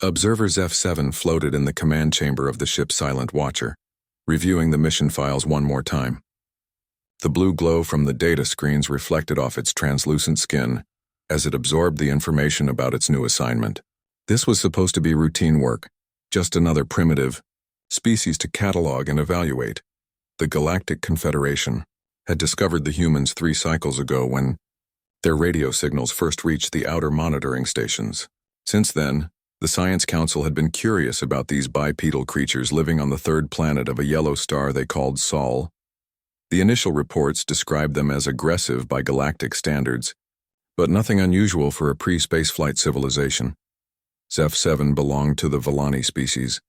Observer Zef-7 floated in the command chamber of the ship's silent watcher, reviewing the mission files one more time. The blue glow from the data screens reflected off its translucent skin as it absorbed the information about its new assignment. This was supposed to be routine work, just another primitive species to catalog and evaluate. The Galactic Confederation had discovered the humans 3 cycles ago when their radio signals first reached the outer monitoring stations. Since then, the Science Council had been curious about these bipedal creatures living on the 3rd planet of a yellow star they called Sol. The initial reports described them as aggressive by galactic standards, but nothing unusual for a pre-spaceflight civilization. Zef-7 belonged to the Villani species,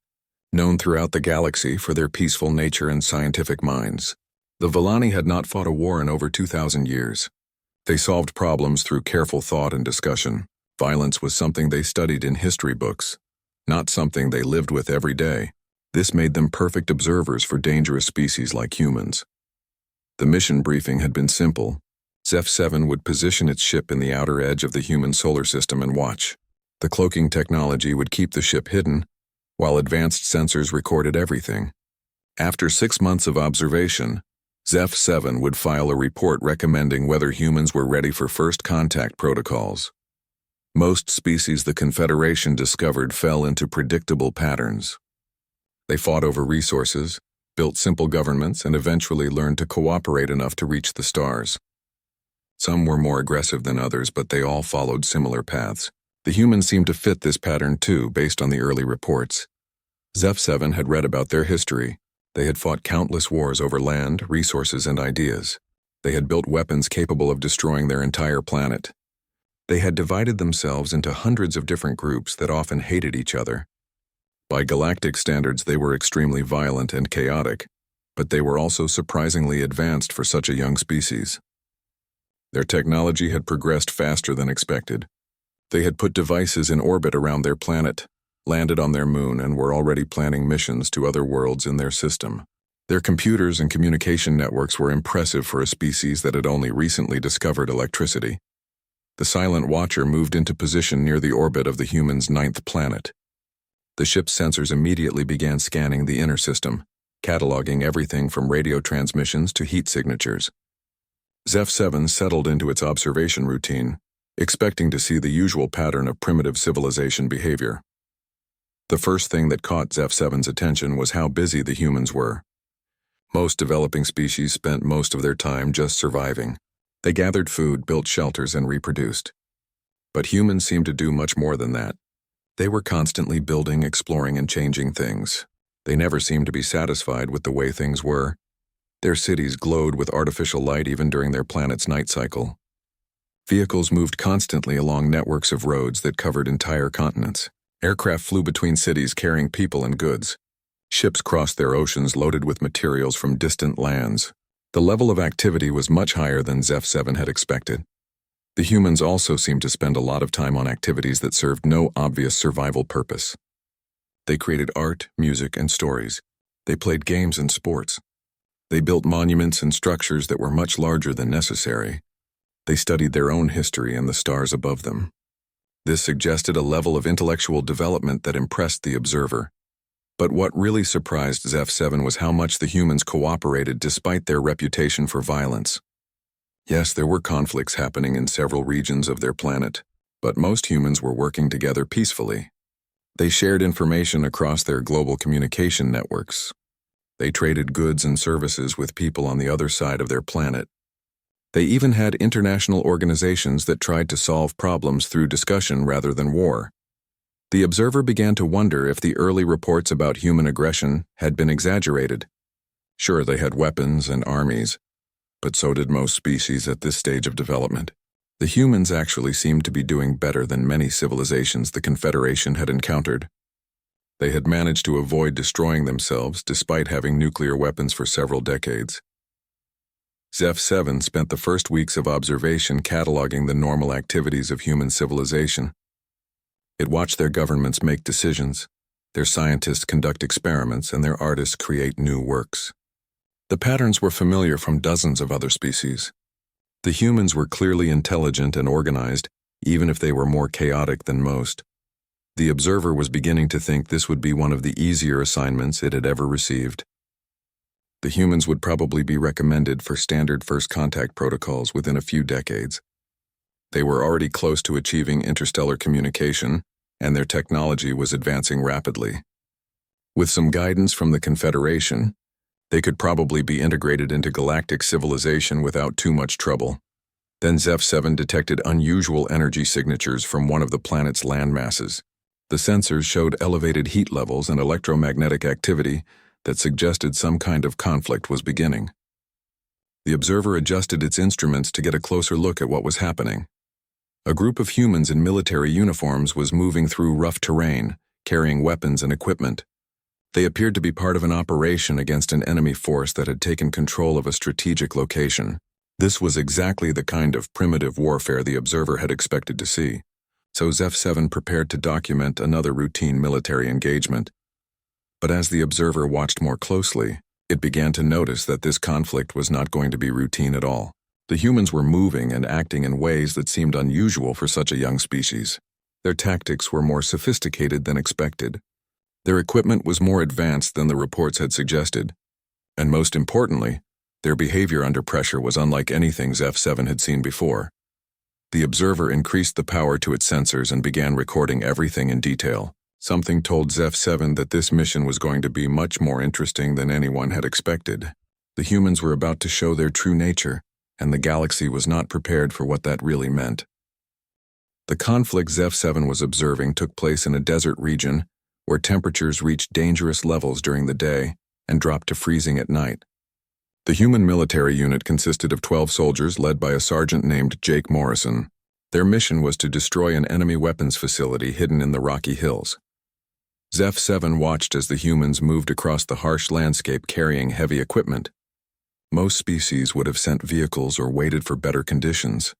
known throughout the galaxy for their peaceful nature and scientific minds. The Villani had not fought a war in over 2,000 years. They solved problems through careful thought and discussion. Violence was something they studied in history books, not something they lived with every day. This made them perfect observers for dangerous species like humans. The mission briefing had been simple. Zef-7 would position its ship in the outer edge of the human solar system and watch. The cloaking technology would keep the ship hidden, while advanced sensors recorded everything. After 6 months of observation, Zef-7 would file a report recommending whether humans were ready for first contact protocols. Most species the Confederation discovered fell into predictable patterns. They fought over resources, built simple governments, and eventually learned to cooperate enough to reach the stars. Some were more aggressive than others, but they all followed similar paths. The humans seemed to fit this pattern too, based on the early reports. Zef-7 had read about their history. They had fought countless wars over land, resources, and ideas. They had built weapons capable of destroying their entire planet. They had divided themselves into hundreds of different groups that often hated each other. By galactic standards, they were extremely violent and chaotic, but they were also surprisingly advanced for such a young species. Their technology had progressed faster than expected. They had put devices in orbit around their planet, landed on their moon, and were already planning missions to other worlds in their system. Their computers and communication networks were impressive for a species that had only recently discovered electricity. The Silent Watcher moved into position near the orbit of the humans' 9th planet. The ship's sensors immediately began scanning the inner system, cataloging everything from radio transmissions to heat signatures. Zef-7 settled into its observation routine, expecting to see the usual pattern of primitive civilization behavior. The first thing that caught Zef-7's attention was how busy the humans were. Most developing species spent most of their time just surviving. They gathered food, built shelters, and reproduced. But humans seemed to do much more than that. They were constantly building, exploring, and changing things. They never seemed to be satisfied with the way things were. Their cities glowed with artificial light even during their planet's night cycle. Vehicles moved constantly along networks of roads that covered entire continents. Aircraft flew between cities carrying people and goods. Ships crossed their oceans loaded with materials from distant lands. The level of activity was much higher than Zef-7 had expected. The humans also seemed to spend a lot of time on activities that served no obvious survival purpose. They created art, music, and stories. They played games and sports. They built monuments and structures that were much larger than necessary. They studied their own history and the stars above them. This suggested a level of intellectual development that impressed the observer. But what really surprised Zef-7 was how much the humans cooperated despite their reputation for violence. Yes, there were conflicts happening in several regions of their planet, but most humans were working together peacefully. They shared information across their global communication networks. They traded goods and services with people on the other side of their planet. They even had international organizations that tried to solve problems through discussion rather than war. The observer began to wonder if the early reports about human aggression had been exaggerated. Sure, they had weapons and armies, but so did most species at this stage of development. The humans actually seemed to be doing better than many civilizations the Confederation had encountered. They had managed to avoid destroying themselves despite having nuclear weapons for several decades. Zef-7 spent the first weeks of observation cataloging the normal activities of human civilization. It watched their governments make decisions, their scientists conduct experiments, and their artists create new works. The patterns were familiar from dozens of other species. The humans were clearly intelligent and organized, even if they were more chaotic than most. The observer was beginning to think this would be one of the easier assignments it had ever received. The humans would probably be recommended for standard first contact protocols within a few decades. They were already close to achieving interstellar communication, and their technology was advancing rapidly. With some guidance from the Confederation, they could probably be integrated into galactic civilization without too much trouble. Then Zeph-7 detected unusual energy signatures from one of the planet's landmasses. The sensors showed elevated heat levels and electromagnetic activity that suggested some kind of conflict was beginning. The observer adjusted its instruments to get a closer look at what was happening. A group of humans in military uniforms was moving through rough terrain, carrying weapons and equipment. They appeared to be part of an operation against an enemy force that had taken control of a strategic location. This was exactly the kind of primitive warfare the observer had expected to see, so Zeph-7 prepared to document another routine military engagement. But as the observer watched more closely, it began to notice that this conflict was not going to be routine at all. The humans were moving and acting in ways that seemed unusual for such a young species. Their tactics were more sophisticated than expected. Their equipment was more advanced than the reports had suggested. And most importantly, their behavior under pressure was unlike anything Zeph-7 had seen before. The observer increased the power to its sensors and began recording everything in detail. Something told Zeph-7 that this mission was going to be much more interesting than anyone had expected. The humans were about to show their true nature, and the galaxy was not prepared for what that really meant. The conflict Zeph-7 was observing took place in a desert region where temperatures reached dangerous levels during the day and dropped to freezing at night. The human military unit consisted of 12 soldiers led by a sergeant named Jake Morrison. Their mission was to destroy an enemy weapons facility hidden in the Rocky Hills. Zeph-7 watched as the humans moved across the harsh landscape carrying heavy equipment. Most species would have sent vehicles or waited for better conditions,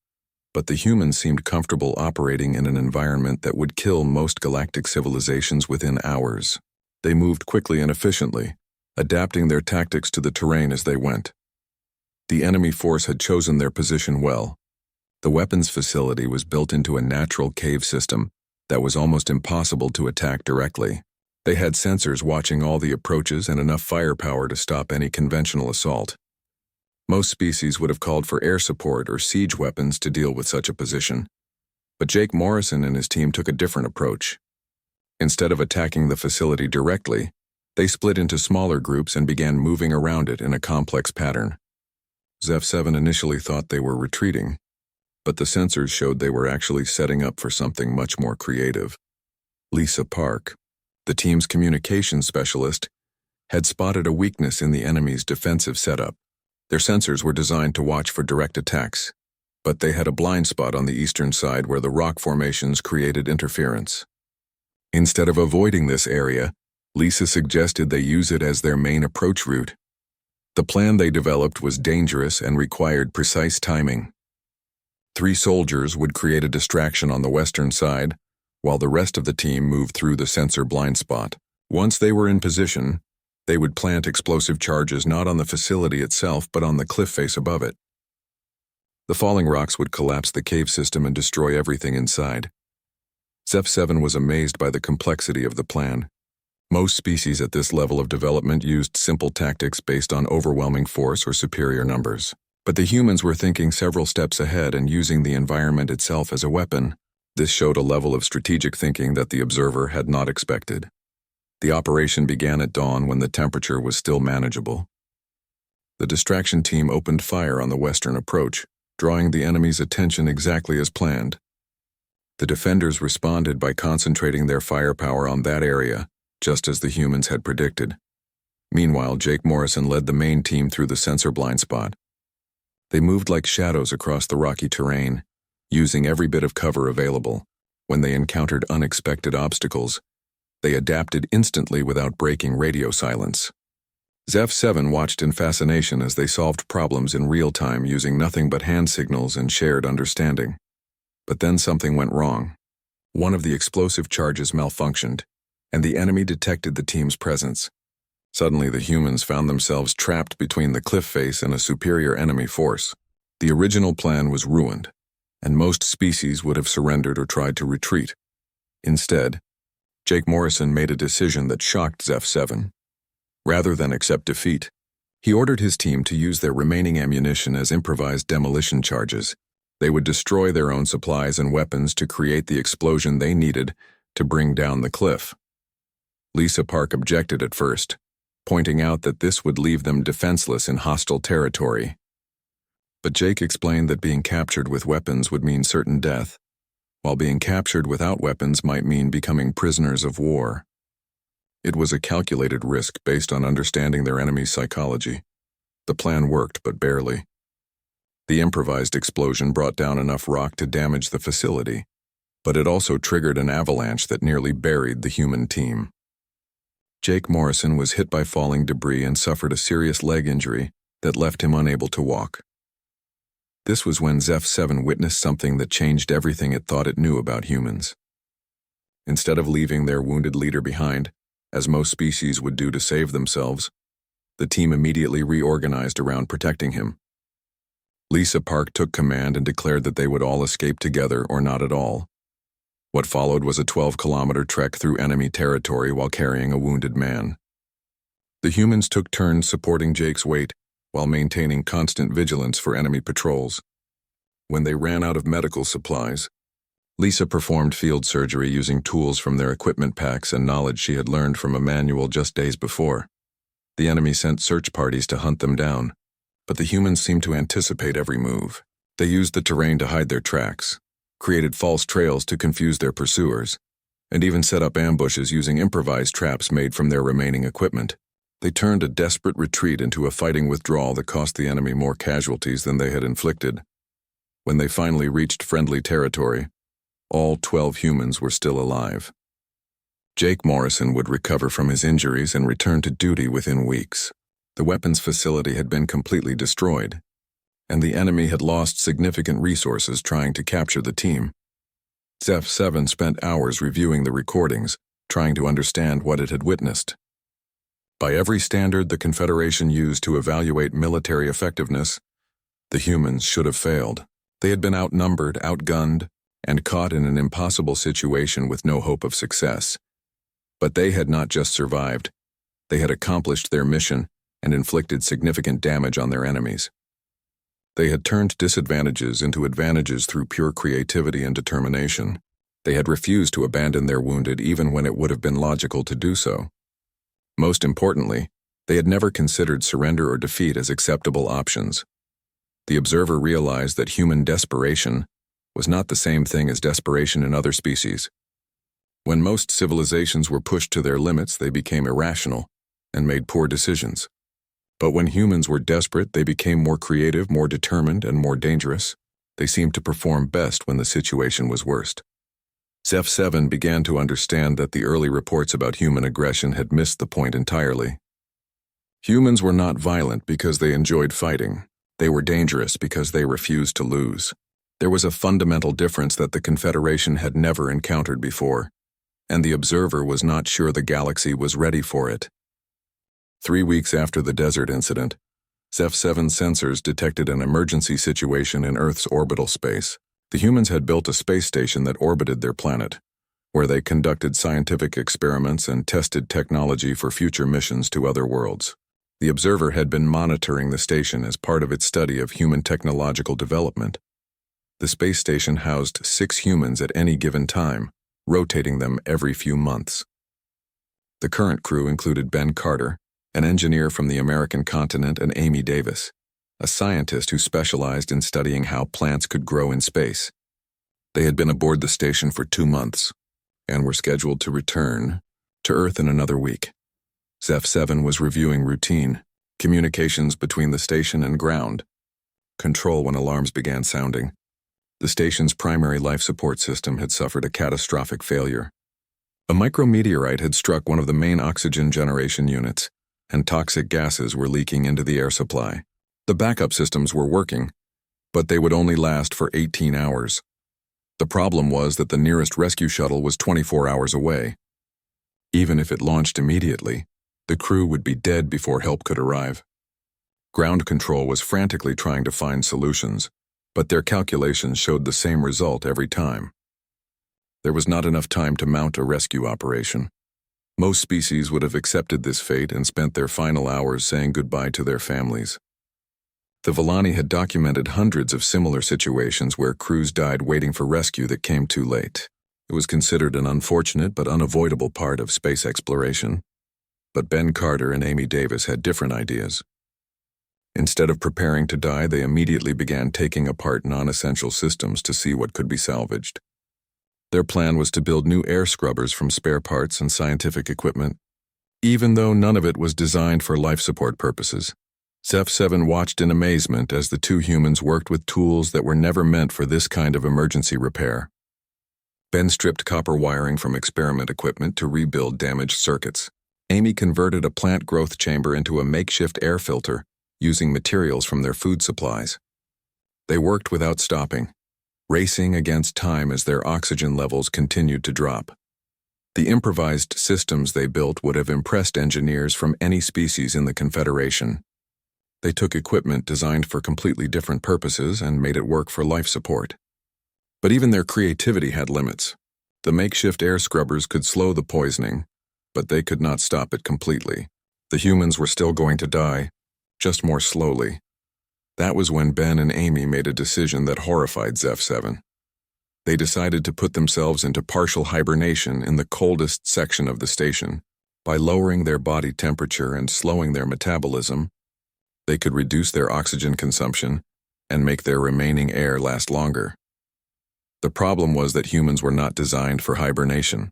but the humans seemed comfortable operating in an environment that would kill most galactic civilizations within hours. They moved quickly and efficiently, adapting their tactics to the terrain as they went. The enemy force had chosen their position well. The weapons facility was built into a natural cave system that was almost impossible to attack directly. They had sensors watching all the approaches and enough firepower to stop any conventional assault. Most species would have called for air support or siege weapons to deal with such a position. But Jake Morrison and his team took a different approach. Instead of attacking the facility directly, they split into smaller groups and began moving around it in a complex pattern. Zeph-7 initially thought they were retreating, but the sensors showed they were actually setting up for something much more creative. Lisa Park, the team's communications specialist, had spotted a weakness in the enemy's defensive setup. Their sensors were designed to watch for direct attacks, but they had a blind spot on the eastern side where the rock formations created interference. Instead of avoiding this area, Lisa suggested they use it as their main approach route. The plan they developed was dangerous and required precise timing. 3 soldiers would create a distraction on the western side, while the rest of the team moved through the sensor blind spot. Once they were in position, they would plant explosive charges not on the facility itself but on the cliff face above it. The falling rocks would collapse the cave system and destroy everything inside. Zeph-7 was amazed by the complexity of the plan. Most species at this level of development used simple tactics based on overwhelming force or superior numbers. But the humans were thinking several steps ahead and using the environment itself as a weapon. This showed a level of strategic thinking that the observer had not expected. The operation began at dawn when the temperature was still manageable. The distraction team opened fire on the western approach, drawing the enemy's attention exactly as planned. The defenders responded by concentrating their firepower on that area, just as the humans had predicted. Meanwhile, Jake Morrison led the main team through the sensor blind spot. They moved like shadows across the rocky terrain, using every bit of cover available. When they encountered unexpected obstacles, they adapted instantly without breaking radio silence. Zeph-7 watched in fascination as they solved problems in real time using nothing but hand signals and shared understanding. But then something went wrong. One of the explosive charges malfunctioned, and the enemy detected the team's presence. Suddenly, the humans found themselves trapped between the cliff face and a superior enemy force. The original plan was ruined, and most species would have surrendered or tried to retreat. Instead, Jake Morrison made a decision that shocked Zeph-7. Rather than accept defeat, he ordered his team to use their remaining ammunition as improvised demolition charges. They would destroy their own supplies and weapons to create the explosion they needed to bring down the cliff. Lisa Park objected at first, pointing out that this would leave them defenseless in hostile territory. But Jake explained that being captured with weapons would mean certain death, while being captured without weapons might mean becoming prisoners of war. It was a calculated risk based on understanding their enemy's psychology. The plan worked, but barely. The improvised explosion brought down enough rock to damage the facility, but it also triggered an avalanche that nearly buried the human team. Jake Morrison was hit by falling debris and suffered a serious leg injury that left him unable to walk. This was when Zeph-7 witnessed something that changed everything it thought it knew about humans. Instead of leaving their wounded leader behind, as most species would do to save themselves, the team immediately reorganized around protecting him. Lisa Park took command and declared that they would all escape together or not at all. What followed was a 12-kilometer trek through enemy territory while carrying a wounded man. The humans took turns supporting Jake's weight while maintaining constant vigilance for enemy patrols. When they ran out of medical supplies, Lisa performed field surgery using tools from their equipment packs and knowledge she had learned from a manual just days before. The enemy sent search parties to hunt them down, but the humans seemed to anticipate every move. They used the terrain to hide their tracks, created false trails to confuse their pursuers, and even set up ambushes using improvised traps made from their remaining equipment. They turned a desperate retreat into a fighting withdrawal that cost the enemy more casualties than they had inflicted. When they finally reached friendly territory, all 12 humans were still alive. Jake Morrison would recover from his injuries and return to duty within weeks. The weapons facility had been completely destroyed, and the enemy had lost significant resources trying to capture the team. Zeph-7 spent hours reviewing the recordings, trying to understand what it had witnessed. By every standard the Confederation used to evaluate military effectiveness, the humans should have failed. They had been outnumbered, outgunned, and caught in an impossible situation with no hope of success. But they had not just survived, they had accomplished their mission and inflicted significant damage on their enemies. They had turned disadvantages into advantages through pure creativity and determination. They had refused to abandon their wounded even when it would have been logical to do so. Most importantly, they had never considered surrender or defeat as acceptable options. The observer realized that human desperation was not the same thing as desperation in other species. When most civilizations were pushed to their limits, they became irrational and made poor decisions. But when humans were desperate, they became more creative, more determined, and more dangerous. They seemed to perform best when the situation was worst. Zeph-7 began to understand that the early reports about human aggression had missed the point entirely. Humans were not violent because they enjoyed fighting. They were dangerous because they refused to lose. There was a fundamental difference that the Confederation had never encountered before, and the observer was not sure the galaxy was ready for it. 3 weeks after the desert incident, Zeph-7's sensors detected an emergency situation in Earth's orbital space. The humans had built a space station that orbited their planet, where they conducted scientific experiments and tested technology for future missions to other worlds. The observer had been monitoring the station as part of its study of human technological development. The space station housed 6 humans at any given time, rotating them every few months. The current crew included Ben Carter, an engineer from the American continent, and Amy Davis, a scientist who specialized in studying how plants could grow in space. They had been aboard the station for 2 months and were scheduled to return to Earth in another week. Zeph-7 was reviewing routine, communications between the station and ground, control when alarms began sounding. The station's primary life support system had suffered a catastrophic failure. A micrometeorite had struck one of the main oxygen generation units, and toxic gases were leaking into the air supply. The backup systems were working, but they would only last for 18 hours. The problem was that the nearest rescue shuttle was 24 hours away. Even if it launched immediately, the crew would be dead before help could arrive. Ground control was frantically trying to find solutions, but their calculations showed the same result every time. There was not enough time to mount a rescue operation. Most species would have accepted this fate and spent their final hours saying goodbye to their families. The Villani had documented hundreds of similar situations where crews died waiting for rescue that came too late. It was considered an unfortunate but unavoidable part of space exploration. But Ben Carter and Amy Davis had different ideas. Instead of preparing to die, they immediately began taking apart non-essential systems to see what could be salvaged. Their plan was to build new air scrubbers from spare parts and scientific equipment, even though none of it was designed for life support purposes. Zeph-7 watched in amazement as the two humans worked with tools that were never meant for this kind of emergency repair. Ben stripped copper wiring from experiment equipment to rebuild damaged circuits. Amy converted a plant growth chamber into a makeshift air filter, using materials from their food supplies. They worked without stopping, racing against time as their oxygen levels continued to drop. The improvised systems they built would have impressed engineers from any species in the Confederation. They took equipment designed for completely different purposes and made it work for life support. But even their creativity had limits. The makeshift air scrubbers could slow the poisoning, but they could not stop it completely. The humans were still going to die, just more slowly. That was when Ben and Amy made a decision that horrified Zeph-7. They decided to put themselves into partial hibernation in the coldest section of the station. By lowering their body temperature and slowing their metabolism, they could reduce their oxygen consumption and make their remaining air last longer. The problem was that humans were not designed for hibernation.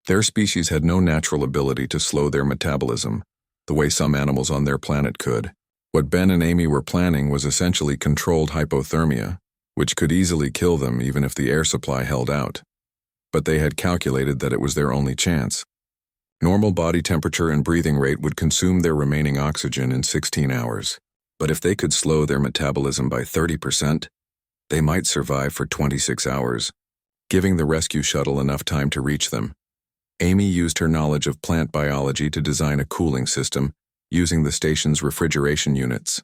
Their species had no natural ability to slow their metabolism, the way some animals on their planet could. What Ben and Amy were planning was essentially controlled hypothermia, which could easily kill them even if the air supply held out. But they had calculated that it was their only chance. Normal body temperature and breathing rate would consume their remaining oxygen in 16 hours. But if they could slow their metabolism by 30%, they might survive for 26 hours, giving the rescue shuttle enough time to reach them. Amy used her knowledge of plant biology to design a cooling system using the station's refrigeration units.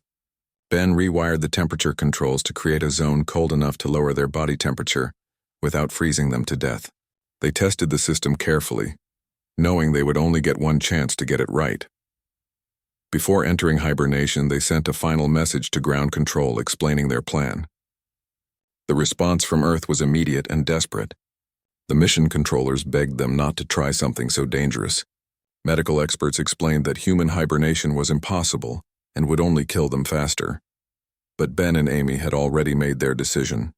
Ben rewired the temperature controls to create a zone cold enough to lower their body temperature without freezing them to death. They tested the system carefully, knowing they would only get one chance to get it right. Before entering hibernation, they sent a final message to ground control explaining their plan. The response from Earth was immediate and desperate. The mission controllers begged them not to try something so dangerous. Medical experts explained that human hibernation was impossible and would only kill them faster. But Ben and Amy had already made their decision.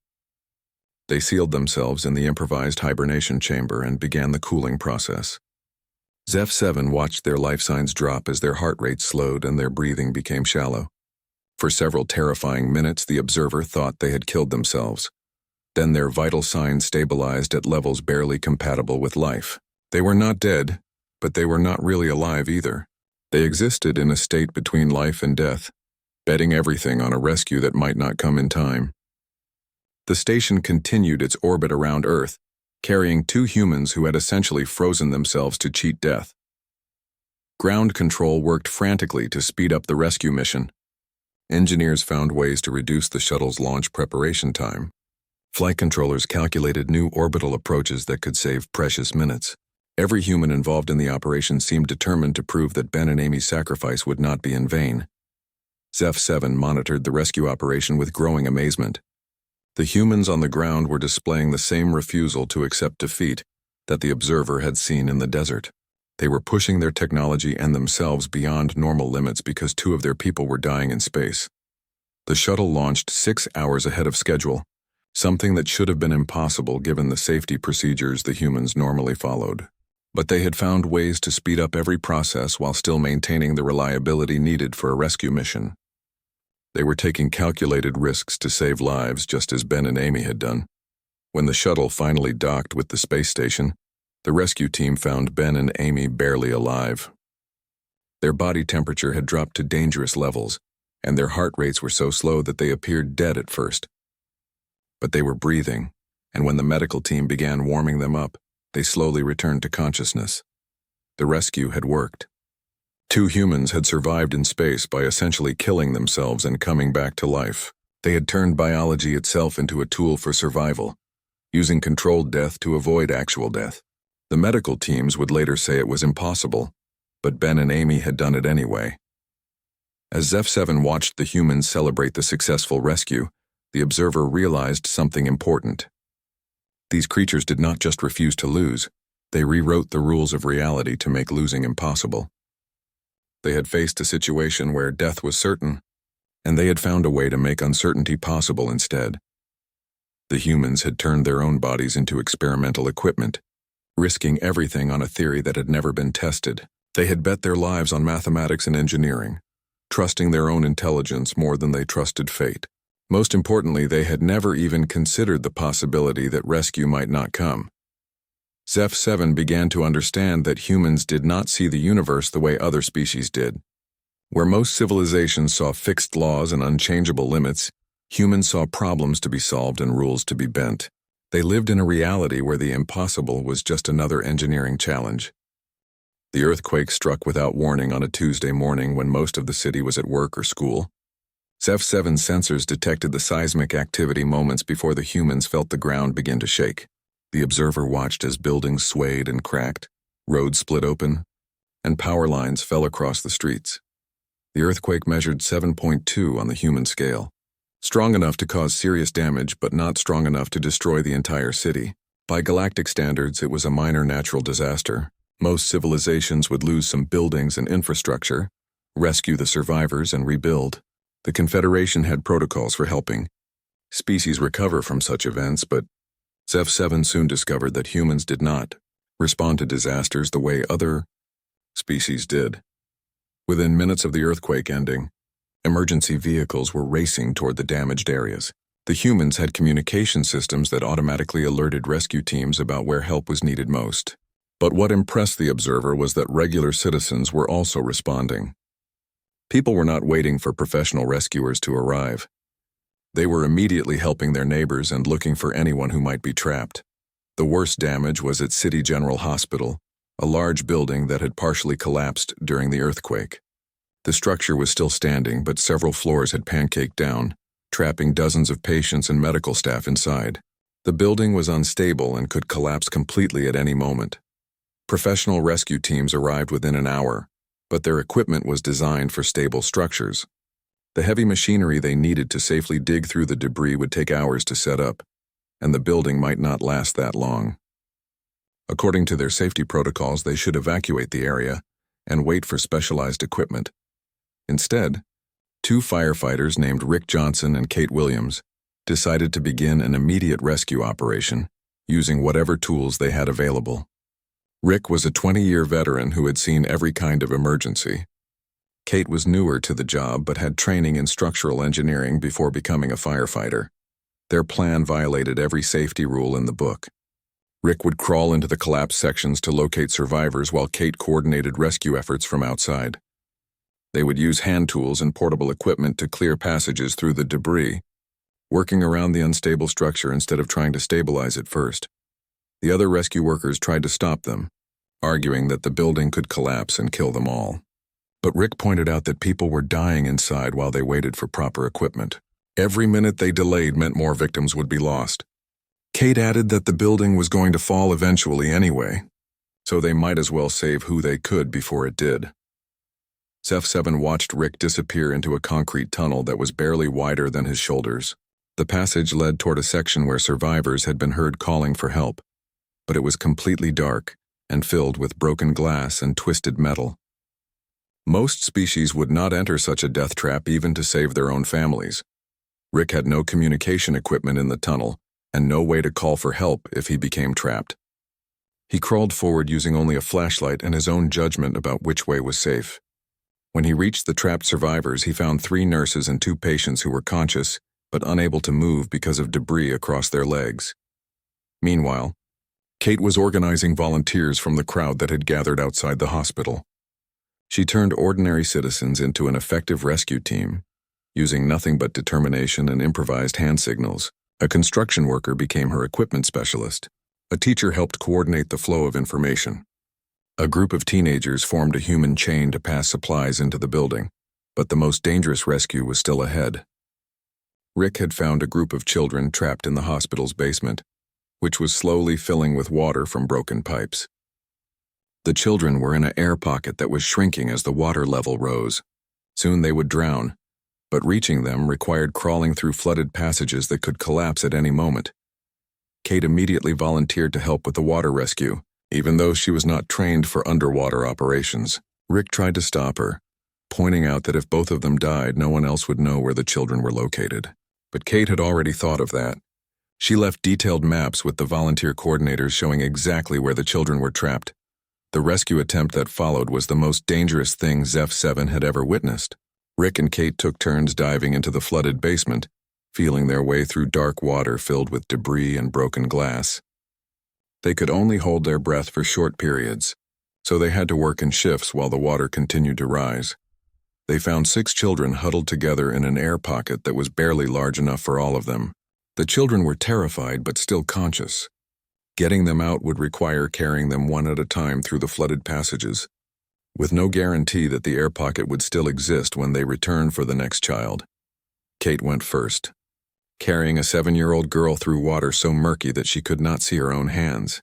They sealed themselves in the improvised hibernation chamber and began the cooling process. Zeph-7 watched their life signs drop as their heart rate slowed and their breathing became shallow. For several terrifying minutes, the observer thought they had killed themselves. Then their vital signs stabilized at levels barely compatible with life. They were not dead, but they were not really alive either. They existed in a state between life and death, betting everything on a rescue that might not come in time. The station continued its orbit around Earth, carrying two humans who had essentially frozen themselves to cheat death. Ground control worked frantically to speed up the rescue mission. Engineers found ways to reduce the shuttle's launch preparation time. Flight controllers calculated new orbital approaches that could save precious minutes. Every human involved in the operation seemed determined to prove that Ben and Amy's sacrifice would not be in vain. Zeph-7 monitored the rescue operation with growing amazement. The humans on the ground were displaying the same refusal to accept defeat that the observer had seen in the desert. They were pushing their technology and themselves beyond normal limits because two of their people were dying in space. The shuttle launched 6 hours ahead of schedule, something that should have been impossible given the safety procedures the humans normally followed. But they had found ways to speed up every process while still maintaining the reliability needed for a rescue mission. They were taking calculated risks to save lives, just as Ben and Amy had done. When the shuttle finally docked with the space station, the rescue team found Ben and Amy barely alive. Their body temperature had dropped to dangerous levels, and their heart rates were so slow that they appeared dead at first. But they were breathing, and when the medical team began warming them up, they slowly returned to consciousness. The rescue had worked. Two humans had survived in space by essentially killing themselves and coming back to life. They had turned biology itself into a tool for survival, using controlled death to avoid actual death. The medical teams would later say it was impossible, but Ben and Amy had done it anyway. As Zeph-7 watched the humans celebrate the successful rescue, the observer realized something important. These creatures did not just refuse to lose, they rewrote the rules of reality to make losing impossible. They had faced a situation where death was certain, and they had found a way to make uncertainty possible instead. The humans had turned their own bodies into experimental equipment, risking everything on a theory that had never been tested. They had bet their lives on mathematics and engineering, trusting their own intelligence more than they trusted fate. Most importantly, they had never even considered the possibility that rescue might not come. Zeph-7 began to understand that humans did not see the universe the way other species did. Where most civilizations saw fixed laws and unchangeable limits, humans saw problems to be solved and rules to be bent. They lived in a reality where the impossible was just another engineering challenge. The earthquake struck without warning on a Tuesday morning when most of the city was at work or school. Zeph-7's sensors detected the seismic activity moments before the humans felt the ground begin to shake. The observer watched as buildings swayed and cracked, roads split open, and power lines fell across the streets. The earthquake measured 7.2 on the human scale, strong enough to cause serious damage but not strong enough to destroy the entire city. By galactic standards, it was a minor natural disaster. Most civilizations would lose some buildings and infrastructure, rescue the survivors, and rebuild. The Confederation had protocols for helping species recover from such events, but Zeph-7 soon discovered that humans did not respond to disasters the way other species did. Within minutes of the earthquake ending, emergency vehicles were racing toward the damaged areas. The humans had communication systems that automatically alerted rescue teams about where help was needed most. But what impressed the observer was that regular citizens were also responding. People were not waiting for professional rescuers to arrive. They were immediately helping their neighbors and looking for anyone who might be trapped. The worst damage was at City General Hospital, a large building that had partially collapsed during the earthquake. The structure was still standing, but several floors had pancaked down, trapping dozens of patients and medical staff inside. The building was unstable and could collapse completely at any moment. Professional rescue teams arrived within an hour, but their equipment was designed for stable structures. The heavy machinery they needed to safely dig through the debris would take hours to set up, and the building might not last that long. According to their safety protocols, they should evacuate the area and wait for specialized equipment. Instead, two firefighters named Rick Johnson and Kate Williams decided to begin an immediate rescue operation using whatever tools they had available. Rick was a 20-year veteran who had seen every kind of emergency. Kate was newer to the job but had training in structural engineering before becoming a firefighter. Their plan violated every safety rule in the book. Rick would crawl into the collapsed sections to locate survivors while Kate coordinated rescue efforts from outside. They would use hand tools and portable equipment to clear passages through the debris, working around the unstable structure instead of trying to stabilize it first. The other rescue workers tried to stop them, arguing that the building could collapse and kill them all. But Rick pointed out that people were dying inside while they waited for proper equipment. Every minute they delayed meant more victims would be lost. Kate added that the building was going to fall eventually anyway, so they might as well save who they could before it did. Zeph-7 watched Rick disappear into a concrete tunnel that was barely wider than his shoulders. The passage led toward a section where survivors had been heard calling for help, but it was completely dark and filled with broken glass and twisted metal. Most species would not enter such a death trap even to save their own families. Rick had no communication equipment in the tunnel and no way to call for help if he became trapped. He crawled forward using only a flashlight and his own judgment about which way was safe. When he reached the trapped survivors, he found 3 nurses and 2 patients who were conscious but unable to move because of debris across their legs. Meanwhile, Kate was organizing volunteers from the crowd that had gathered outside the hospital. She turned ordinary citizens into an effective rescue team, using nothing but determination and improvised hand signals. A construction worker became her equipment specialist. A teacher helped coordinate the flow of information. A group of teenagers formed a human chain to pass supplies into the building, but the most dangerous rescue was still ahead. Rick had found a group of children trapped in the hospital's basement. which was slowly filling with water from broken pipes. The children were in an air pocket that was shrinking as the water level rose. Soon they would drown, but reaching them required crawling through flooded passages that could collapse at any moment. Kate immediately volunteered to help with the water rescue, even though she was not trained for underwater operations. Rick tried to stop her, pointing out that if both of them died, no one else would know where the children were located. But Kate had already thought of that. She left detailed maps with the volunteer coordinators showing exactly where the children were trapped. The rescue attempt that followed was the most dangerous thing ZEF7 had ever witnessed. Rick and Kate took turns diving into the flooded basement, feeling their way through dark water filled with debris and broken glass. They could only hold their breath for short periods, so they had to work in shifts while the water continued to rise. They found 6 children huddled together in an air pocket that was barely large enough for all of them. The children were terrified but still conscious. Getting them out would require carrying them one at a time through the flooded passages, with no guarantee that the air pocket would still exist when they returned for the next child. Kate went first, carrying a 7-year-old girl through water so murky that she could not see her own hands.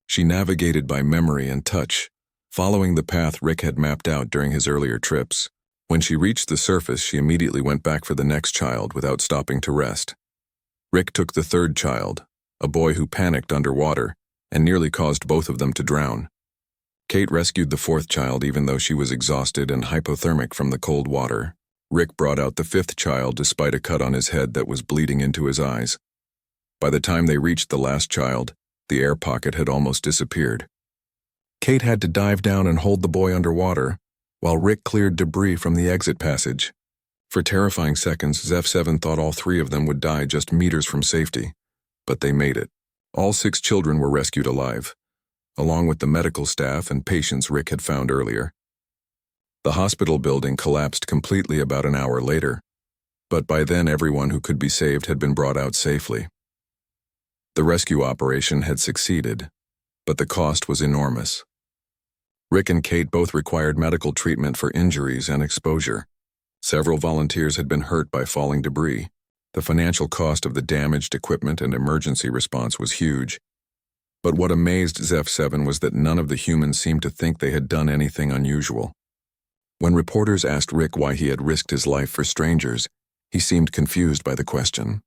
She navigated by memory and touch, following the path Rick had mapped out during his earlier trips. When she reached the surface, she immediately went back for the next child without stopping to rest. Rick took the 3rd child, a boy who panicked underwater and nearly caused both of them to drown. Kate rescued the 4th child even though she was exhausted and hypothermic from the cold water. Rick brought out the 5th child despite a cut on his head that was bleeding into his eyes. By the time they reached the last child, the air pocket had almost disappeared. Kate had to dive down and hold the boy underwater, while Rick cleared debris from the exit passage. For terrifying seconds, ZEF7 thought all 3 of them would die just meters from safety. But they made it. All 6 children were rescued alive, along with the medical staff and patients Rick had found earlier. The hospital building collapsed completely about an hour later, but by then everyone who could be saved had been brought out safely. The rescue operation had succeeded, but the cost was enormous. Rick and Kate both required medical treatment for injuries and exposure. Several volunteers had been hurt by falling debris. The financial cost of the damaged equipment and emergency response was huge. But what amazed ZEF7 was that none of the humans seemed to think they had done anything unusual. When reporters asked Rick why he had risked his life for strangers, he seemed confused by the question.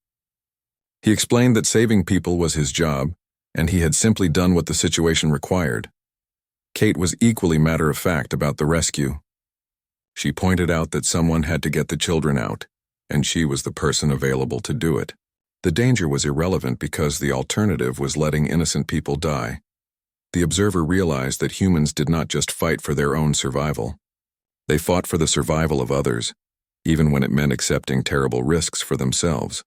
He explained that saving people was his job, and he had simply done what the situation required. Kate was equally matter-of-fact about the rescue. She pointed out that someone had to get the children out, and she was the person available to do it. The danger was irrelevant because the alternative was letting innocent people die. The observer realized that humans did not just fight for their own survival. They fought for the survival of others, even when it meant accepting terrible risks for themselves.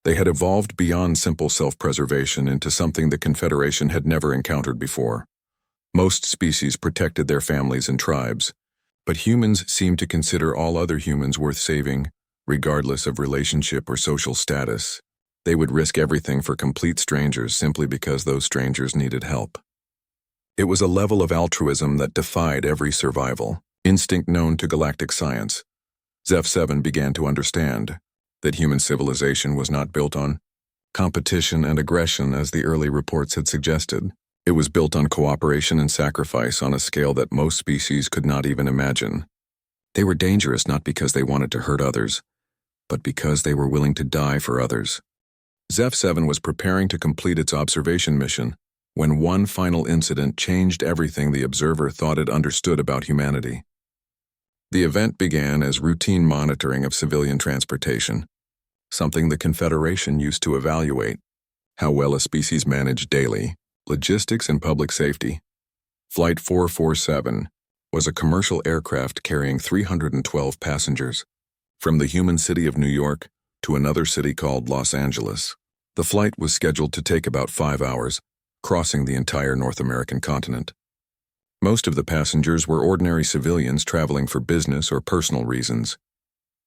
They had evolved beyond simple self-preservation into something the Confederation had never encountered before. Most species protected their families and tribes, but humans seemed to consider all other humans worth saving, regardless of relationship or social status. They would risk everything for complete strangers simply because those strangers needed help. It was a level of altruism that defied every survival instinct known to galactic science. ZEF7 began to understand that human civilization was not built on competition and aggression as the early reports had suggested. It was built on cooperation and sacrifice on a scale that most species could not even imagine. They were dangerous not because they wanted to hurt others, but because they were willing to die for others. ZEF7 was preparing to complete its observation mission when one final incident changed everything the observer thought it understood about humanity. The event began as routine monitoring of civilian transportation, something the Confederation used to evaluate how well a species managed daily logistics and public safety. Flight 447 was a commercial aircraft carrying 312 passengers from the human city of New York to another city called Los Angeles. The flight was scheduled to take about 5 hours, crossing the entire North American continent. Most of the passengers were ordinary civilians traveling for business or personal reasons.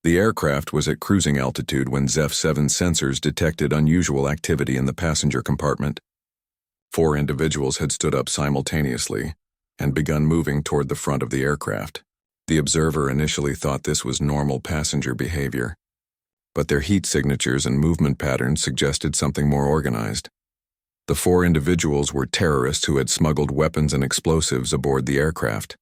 The aircraft was at cruising altitude when ZEF7 sensors detected unusual activity in the passenger compartment. 4 individuals had stood up simultaneously and begun moving toward the front of the aircraft. The observer initially thought this was normal passenger behavior, but their heat signatures and movement patterns suggested something more organized. The 4 individuals were terrorists who had smuggled weapons and explosives aboard the aircraft.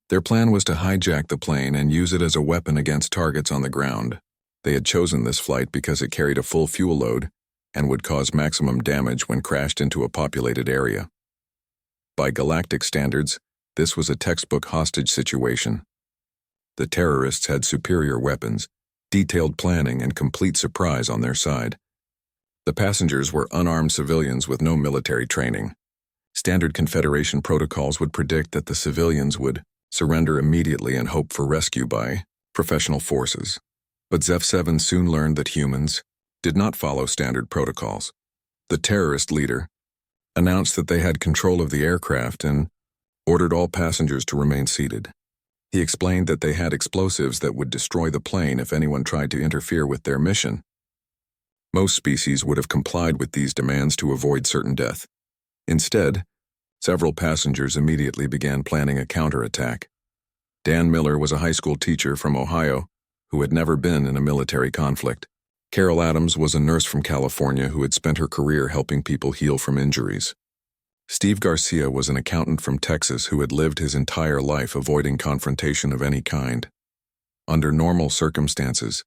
Their plan was to hijack the plane and use it as a weapon against targets on the ground. They had chosen this flight because it carried a full fuel load and would cause maximum damage when crashed into a populated area. By galactic standards, this was a textbook hostage situation. The terrorists had superior weapons, detailed planning, and complete surprise on their side. The passengers were unarmed civilians with no military training. Standard Confederation protocols would predict that the civilians would surrender immediately and hope for rescue by professional forces. But ZEF-7 soon learned that humans did not follow standard protocols. The terrorist leader announced that they had control of the aircraft and ordered all passengers to remain seated. He explained that they had explosives that would destroy the plane if anyone tried to interfere with their mission. Most species would have complied with these demands to avoid certain death. Instead, several passengers immediately began planning a counterattack. Dan Miller was a high school teacher from Ohio who had never been in a military conflict. Carol Adams was a nurse from California who had spent her career helping people heal from injuries. Steve Garcia was an accountant from Texas who had lived his entire life avoiding confrontation of any kind. Under normal circumstances,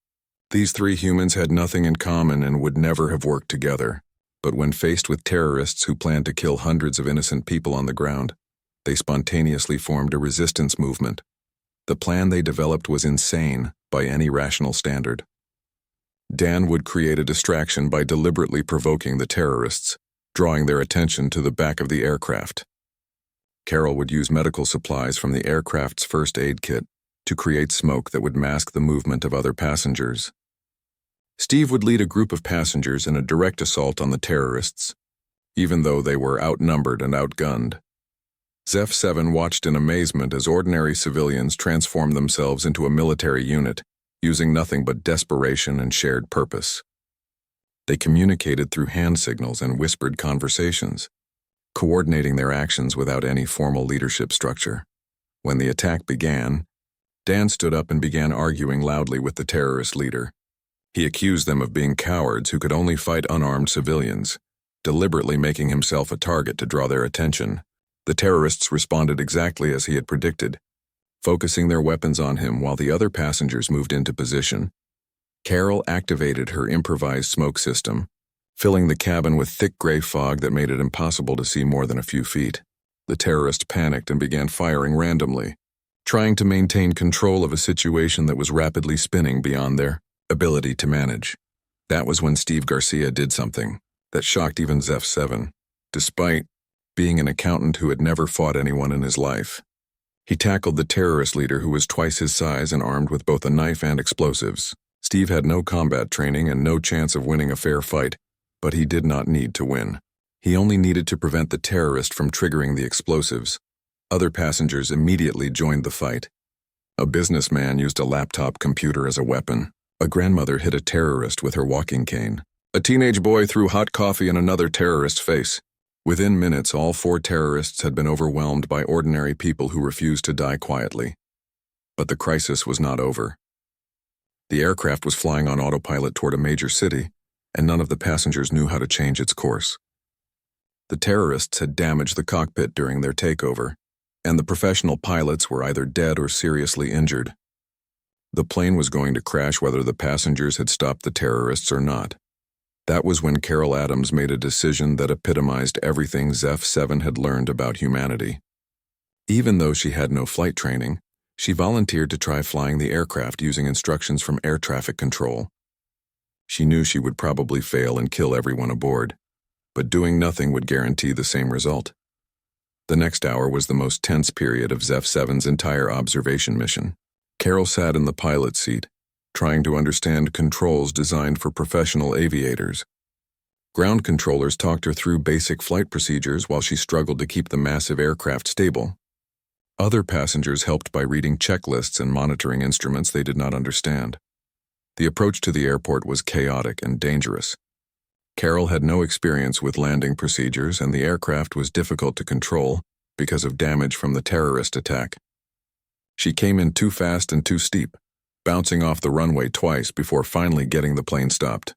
these 3 humans had nothing in common and would never have worked together. But when faced with terrorists who planned to kill hundreds of innocent people on the ground, they spontaneously formed a resistance movement. The plan they developed was insane by any rational standard. Dan would create a distraction by deliberately provoking the terrorists, drawing their attention to the back of the aircraft. Carol would use medical supplies from the aircraft's first aid kit to create smoke that would mask the movement of other passengers. Steve would lead a group of passengers in a direct assault on the terrorists, even though they were outnumbered and outgunned. ZEF-7 watched in amazement as ordinary civilians transformed themselves into a military unit, using nothing but desperation and shared purpose. They communicated through hand signals and whispered conversations, coordinating their actions without any formal leadership structure. When the attack began, Dan stood up and began arguing loudly with the terrorist leader. He accused them of being cowards who could only fight unarmed civilians, deliberately making himself a target to draw their attention. The terrorists responded exactly as he had predicted, focusing their weapons on him while the other passengers moved into position. Carol activated her improvised smoke system, filling the cabin with thick gray fog that made it impossible to see more than a few feet. The terrorists panicked and began firing randomly, trying to maintain control of a situation that was rapidly spinning beyond their ability to manage. That was when Steve Garcia did something that shocked even ZEF-7, despite being an accountant who had never fought anyone in his life. He tackled the terrorist leader who was twice his size and armed with both a knife and explosives. Steve had no combat training and no chance of winning a fair fight, but he did not need to win. He only needed to prevent the terrorist from triggering the explosives. Other passengers immediately joined the fight. A businessman used a laptop computer as a weapon. A grandmother hit a terrorist with her walking cane. A teenage boy threw hot coffee in another terrorist's face. Within minutes, all 4 terrorists had been overwhelmed by ordinary people who refused to die quietly. But the crisis was not over. The aircraft was flying on autopilot toward a major city, and none of the passengers knew how to change its course. The terrorists had damaged the cockpit during their takeover, and the professional pilots were either dead or seriously injured. The plane was going to crash whether the passengers had stopped the terrorists or not. That was when Carol Adams made a decision that epitomized everything ZEF-7 had learned about humanity. Even though she had no flight training, she volunteered to try flying the aircraft using instructions from air traffic control. She knew she would probably fail and kill everyone aboard, but doing nothing would guarantee the same result. The next hour was the most tense period of ZEF-7's entire observation mission. Carol sat in the pilot seat, trying to understand controls designed for professional aviators. Ground controllers talked her through basic flight procedures while she struggled to keep the massive aircraft stable. Other passengers helped by reading checklists and monitoring instruments they did not understand. The approach to the airport was chaotic and dangerous. Carol had no experience with landing procedures, and the aircraft was difficult to control because of damage from the terrorist attack. She came in too fast and too steep, bouncing off the runway twice before finally getting the plane stopped.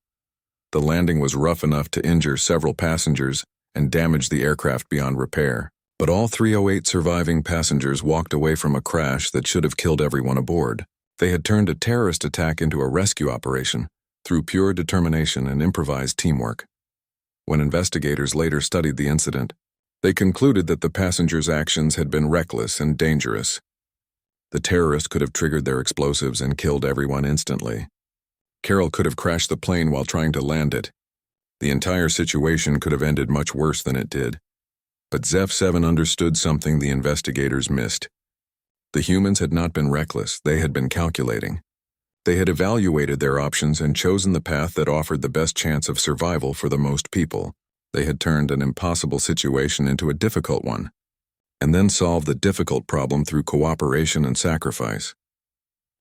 The landing was rough enough to injure several passengers and damaged the aircraft beyond repair. But all 308 surviving passengers walked away from a crash that should have killed everyone aboard. They had turned a terrorist attack into a rescue operation through pure determination and improvised teamwork. When investigators later studied the incident, they concluded that the passengers' actions had been reckless and dangerous. The terrorist could have triggered their explosives and killed everyone instantly. Carol could have crashed the plane while trying to land it. The entire situation could have ended much worse than it did. But Zeph 7 understood something the investigators missed. The humans had not been reckless, they had been calculating. They had evaluated their options and chosen the path that offered the best chance of survival for the most people. They had turned an impossible situation into a difficult one, and then solved the difficult problem through cooperation and sacrifice.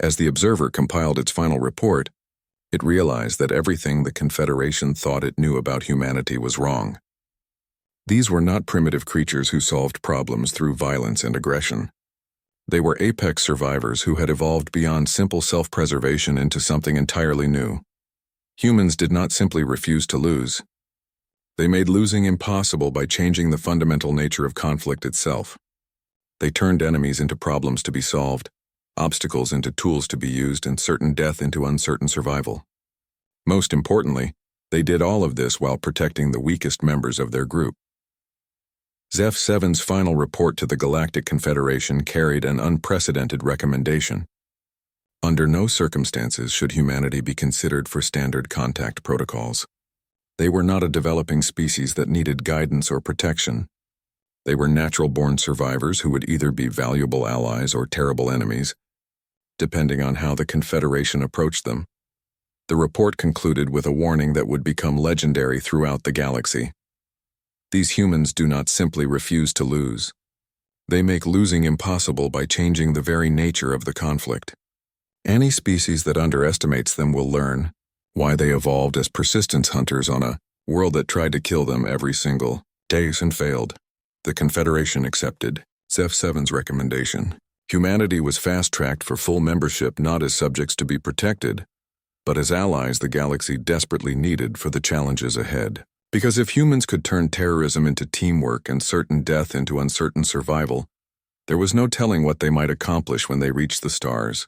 As the Observer compiled its final report, it realized that everything the Confederation thought it knew about humanity was wrong. These were not primitive creatures who solved problems through violence and aggression. They were apex survivors who had evolved beyond simple self-preservation into something entirely new. Humans did not simply refuse to lose. They made losing impossible by changing the fundamental nature of conflict itself. They turned enemies into problems to be solved, obstacles into tools to be used, and certain death into uncertain survival. Most importantly, they did all of this while protecting the weakest members of their group. Zeph 7's final report to the Galactic Confederation carried an unprecedented recommendation. Under no circumstances should humanity be considered for standard contact protocols. They were not a developing species that needed guidance or protection. They were natural-born survivors who would either be valuable allies or terrible enemies, depending on how the Confederation approached them. The report concluded with a warning that would become legendary throughout the galaxy. These humans do not simply refuse to lose. They make losing impossible by changing the very nature of the conflict. Any species that underestimates them will learn why they evolved as persistence hunters on a world that tried to kill them every single day and failed. The Confederation accepted Zeph 7's recommendation. Humanity was fast-tracked for full membership not as subjects to be protected, but as allies the galaxy desperately needed for the challenges ahead. Because if humans could turn terrorism into teamwork and certain death into uncertain survival, there was no telling what they might accomplish when they reached the stars.